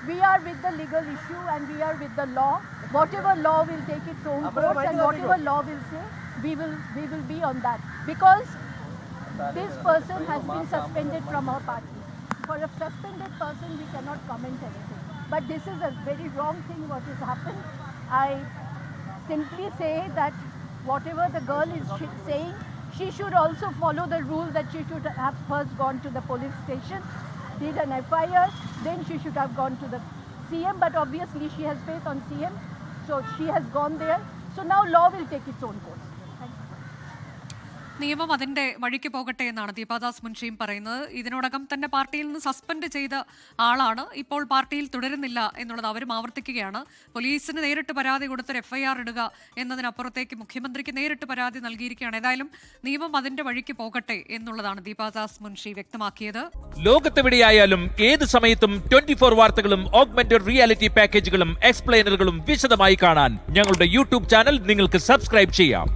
We are with the legal issue and we are with the law. Whatever law will take its own course and whatever law will say, we will be on that. Because this person has been suspended from our party. For a suspended person, we cannot comment anything. But this is a very wrong thing what has happened. I simply say that whatever the girl is saying, she should also follow the rule that she should have first gone to the police station, did an FIR, then she should have gone to the CM. But obviously she has faith on CM, so she has gone there. So now law will take its own course. നിയമം അതിന്റെ വഴിക്ക് പോകട്ടെ എന്നാണ് ദീപാദാസ് മുൻഷിയും പറയുന്നത്. ഇതിനോടകം തന്നെ പാർട്ടിയിൽ നിന്ന് സസ്പെൻഡ് ചെയ്ത ആളാണ്, ഇപ്പോൾ പാർട്ടിയിൽ തുടരുന്നില്ല എന്നുള്ളത് അവരും ആവർത്തിക്കുകയാണ്. പോലീസിന് നേരിട്ട് പരാതി കൊടുത്തൊരു FIR ഇടുക എന്നതിനപ്പുറത്തേക്ക് മുഖ്യമന്ത്രിക്ക് നേരിട്ട് പരാതി നൽകിയിരിക്കുകയാണ്. ഏതായാലും നിയമം അതിന്റെ വഴിക്ക് പോകട്ടെ എന്നുള്ളതാണ് ദീപാദാസ് മുൻഷി വ്യക്തമാക്കിയത്. ലോകത്തെവിടെയായാലും ഏത് സമയത്തും 24 വാർത്തകളും ഓഗ്മെന്റഡ് റിയാലിറ്റി പാക്കേജുകളും എക്സ്പ്ലെയിനറുകളും വിശദമായി കാണാൻ ഞങ്ങളുടെ യൂട്യൂബ് ചാനൽ നിങ്ങൾക്ക് സബ്സ്ക്രൈബ് ചെയ്യാം.